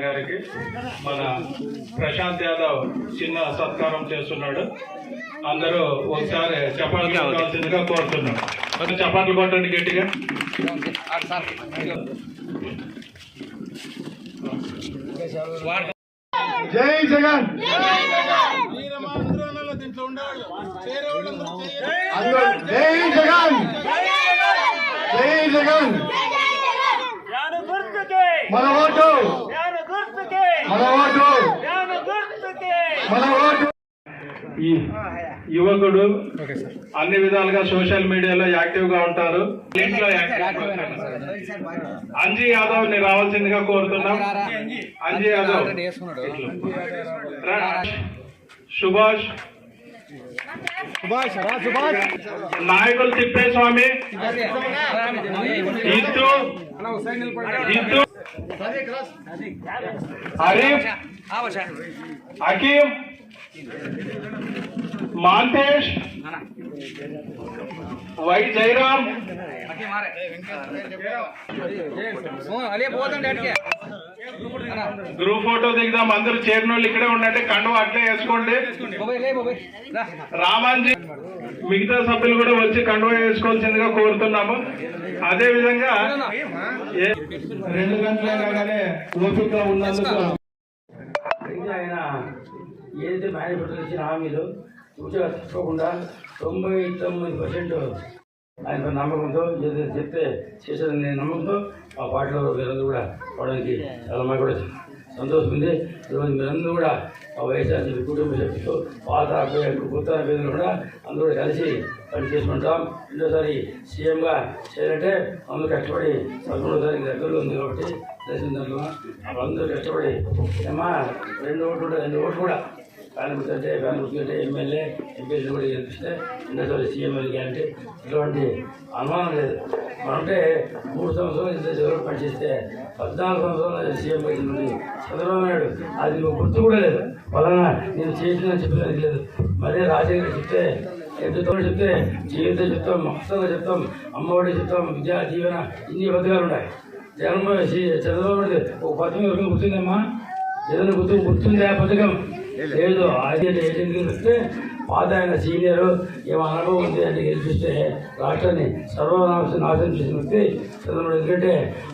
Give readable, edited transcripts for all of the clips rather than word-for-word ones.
గారికి మన ప్రశాంత్ యాదవ్ చిన్న సత్కారం చేస్తున్నాడు. అందరూ ఒకసారి చప్పట్లు కొట్టాల్సిందిగా కోరుతున్నాం. చప్పట్లు కొట్టండి గట్టిగా. జై జగన్. జై జగన్. జై జగన్. మన ఓటు, మన ఓటు, మన ఓటు. ఈ యువకుడు అన్ని విధాలుగా సోషల్ మీడియాలో యాక్టివ్ గా ఉంటారు. ఇంట్లో అంజీ యాదవ్ ని రావాల్సిందిగా కోరుతున్నాం. అంజీ యాదవ్, సుభాష్, నాయకులు Thippeswamy, Ittu, Harif, Hakim, Manthesh, Y Jayaram, group photo దిగుదాం. అందరూ చేరినోళ్ళు ఇక్కడే ఉండండి. కండువా అట్లే వేసుకోండి. రామాంజీ, మిగతా సభ్యులు కూడా వచ్చి కండువా వేసుకోవాల్సిందిగా కోరుతున్నాము. అదే విధంగా 2 గంటలగానే ఓపిక ఉన్నందుకు ఆయన ఏదైతే మేనిఫెస్టోలో ఇచ్చిన హామీలు పూర్తిగా తప్పకుండా 99% ఆయన నమ్మకంతో ఏదైతే చెప్తే చేసేదని నమ్మకంతో ఆ పార్టీలో మీరందరూ కూడా పోవడానికి చాలా మాకు కూడా సంతోషం ఉంది. ఈరోజు మీరందరూ కూడా ఆ వైఎస్ఆర్సీపీ కుటుంబ సభ్యులు పాత కొత్త అభ్యర్థులు కూడా అందరూ కలిసి పని చేసుకుంటాం. రెండోసారి సీఎంగా చేయాలంటే అందరూ కష్టపడి 13వ దగ్గరలో ఉంది కాబట్టి దేశం దాంట్లో అందరూ కష్టపడి ఏమా 2 ఓట్లు కూడా ఫ్యాన్ గుర్తుంటే ఫ్యాన్ గుర్తుంటే ఎమ్మెల్యే ఎంపీలు కూడా గెలిపిస్తే రెండోసారి సీఎం అంటే ఇటువంటి అనుమానం లేదు. మనంటే 3 సంవత్సరాలు ఇంత పనిచేస్తే 14 సంవత్సరాలు సీఎం అయింది చంద్రబాబు నాయుడు. అది నువ్వు గుర్తు కూడా లేదు. పలానా నేను చేసిన చెప్పేది లేదు. మళ్ళీ రాజశేఖర్ చెప్తే ఎంతో చెప్తే జీవితం చెప్తాం, మొత్తంగా చెప్తాం, అమ్మఒడి చెప్తాం, విద్యా జీవన ఇన్ని పథకాలు ఉన్నాయి. జగన్మోహన్ చంద్రబాబు నాయుడు ఒక పథకం ఎవరికి గుర్తుందమ్మా? ఏదైనా గుర్తుందా పథకం? లేదు. అది ఏజెంట్ గెలిపిస్తే పాత ఆయన సీనియరు ఏమో అనుభవం ఉంది అంటే గెలిపిస్తే రాష్ట్రాన్ని నాశనం చేసిన వ్యక్తి చంద్రబాబు. ఎందుకంటే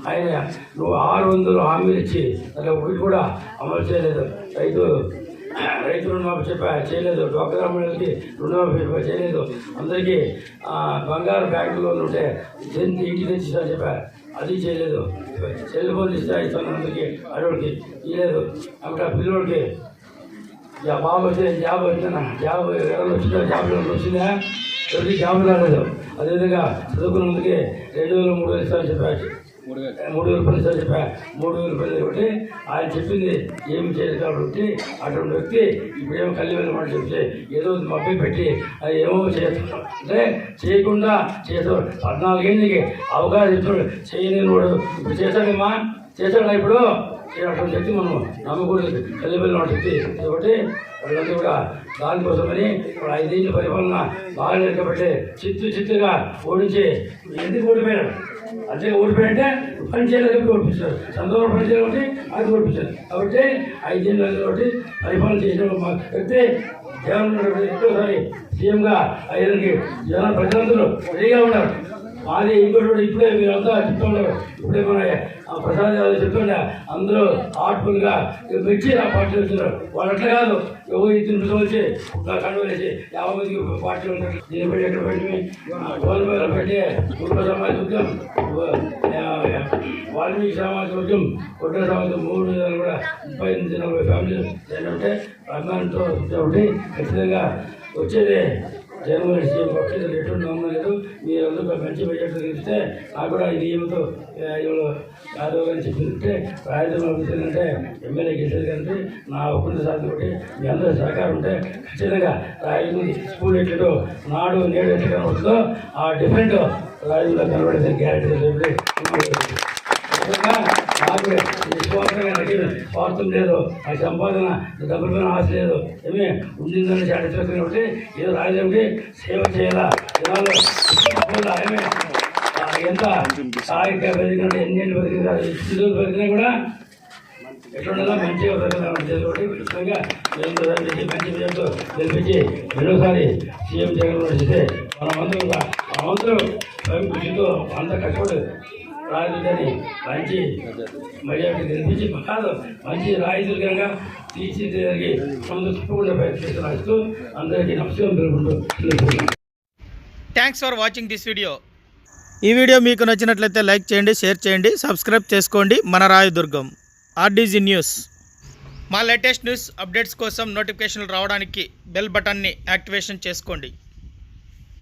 ఆయన 600 హామీలు ఇచ్చి అట్లా ఒకటి కూడా అమలు చేయలేదు. రైతు రుణమాఫీ చేయలేదు. డ్వాక్రా మహిళలకి రుణమాఫీ చేయలేదు. అందరికీ బంగారు బ్యాంకులో ఉంటే ఇంటికి తెచ్చిస్తా చెప్పారు, అది చేయలేదు. సెల్ ఫోన్లు ఇస్తాను అందరికీ, అడవుడికి ఇవ్వలేదు. అక్కడ పిల్లోడికి బాబు వస్తే జాబ్ వచ్చిందా, జాబ్ ఎవరు వచ్చిందా, జాబ్లో వచ్చిందా, ఎవరికి జాబ్ రాలేదు. అదేవిధంగా చదువుకున్నందుకే 2,000 3,000 ఇస్తామని చెప్పారు. 3,000 రూపాయలు ఇస్తామని చెప్పా. 3,000 రూపాయలు కాబట్టి ఆయన చెప్పింది ఏమి చేయదు కాబట్టి అటువంటి వ్యక్తి ఇప్పుడేమో కళ్ళు వెళ్ళమాట చెప్తే ఏదో మబ్బి పెట్టి అది ఏమో చేస్తాడు అంటే చేయకుండా చేస్తాడు. 14 ఏళ్ళకి అవకాశం ఇస్తాడు, చేయలేని వాడు ఇప్పుడు చేస్తాడేమా, చేస్తాడా ఇప్పుడు? అటువంటి వ్యక్తి మనం నమ్మకూడదు. కళ్ళు వెళ్ళిన వ్యక్తి కాబట్టి వాళ్ళందరూ కూడా దానికోసమని ఇప్పుడు 5 ఏళ్ళ పరిపాలన బాగా లేకపోతే చిత్తుగా ఓడించి ఎందుకు ఓడిపోయాడు అంటే ఓడిపోయాడంటే పని చేయలేదు ఓడిపించారు. చంద్రబాబు పని చేయాలంటే అది ఓడిపించారు. కాబట్టి 5 ఏళ్ళు కాబట్టి పరిపాలన చేసిన వ్యక్తి జగన్ ఎక్కువసారి సీఎంగా అయ్యేదానికి జగన్ ప్రజలందరూ రెడీగా ఉన్నారు. మాది ఇంకోటి ఇప్పుడే మీరంతా చెప్తూ ఉన్నారు. ఇప్పుడే మన ప్రసాద్ యాదవ్ చెప్తుండే అందరూ ఆర్ట్ఫుల్గా మెచ్చి నా పార్టీ వచ్చినారు. వాళ్ళు అట్లా కాదు, ఎవరు 3 వచ్చి కండువ వేసి 50 మందికి పార్టీలు ఉన్నారు. దీన్ని పెట్టి ఎక్కడ పెట్టి గోల్మేర పెట్టి కుటుంబ సమాజ వర్గం, వాల్మీకి సమాజ వర్గం, కొట్ట సమాజం 3 విధాలు కూడా 38-40 ఫ్యామిలీలు ఏంటంటే అభిమానంతో కాబట్టి ఖచ్చితంగా వచ్చేది జగన్మోహన్ రెడ్డి సీఎం పక్షులు ఎటువంటి నమ్మకం లేదు. మీరు అందరూ మంచి బడ్జెట్ తెలిస్తే నాకు కూడా ఇది ఏమిటో యాదవ్ గారిని చెప్పిందంటే రాజధాని అభివృద్ధి ఎమ్మెల్యే గెలిచేది కంటే నా ఒప్పంద సాధన ఒకటి మీ అందరూ సహకారం ఉంటే ఖచ్చితంగా రాజధాని స్కూల్ ఎట్లటో నాడు నేడు ఎట్లా కనబడుతుందో ఆ డిఫరెంట్ రాజధానిలో కనబడేది గ్యారెంటీ నాకు నిస్వార్థంగా స్వార్థం లేదు, ఆ సంపాదన డబ్బుల పైన ఆశ లేదు, ఏమి ఉండిందని సాటిస్ఫాక్షన్ కాబట్టి ఏదో రాజధానికి సేవ చేయాలా జనాలు ఏమి ఎంత సాయిక బతికినట్టు ఎన్ని బతికినా ఇల్లు బతికినా కూడా ఎట్లుండదో మంచిగా బతకాలి ఖచ్చితంగా మంచి విజయంతో గెలిపించి రెండోసారి సీఎం జగన్మోహన్ రెడ్డి మనమందరూ కృషితో అంత కష్టపడి రాజధాని మంచి మెజార్టీ గెలిపించి కాదు మంచి రాజధానిగా తీర్చిదిద్దడానికి తప్పకుండా ప్రయత్నిస్తూ అందరికీ నమస్కారం తెలుపుకుంటూ. Thanks for watching this video. ఈ వీడియో మీకు నచ్చినట్లయితే లైక్ చేయండి, షేర్ చేయండి, సబ్స్క్రైబ్ చేసుకోండి. మన రాయదుర్గం ఆర్డీజీ న్యూస్. మా లేటెస్ట్ న్యూస్ అప్డేట్స్ కోసం నోటిఫికేషన్లు రావడానికి బెల్ బటన్ని యాక్టివేషన్ చేసుకోండి.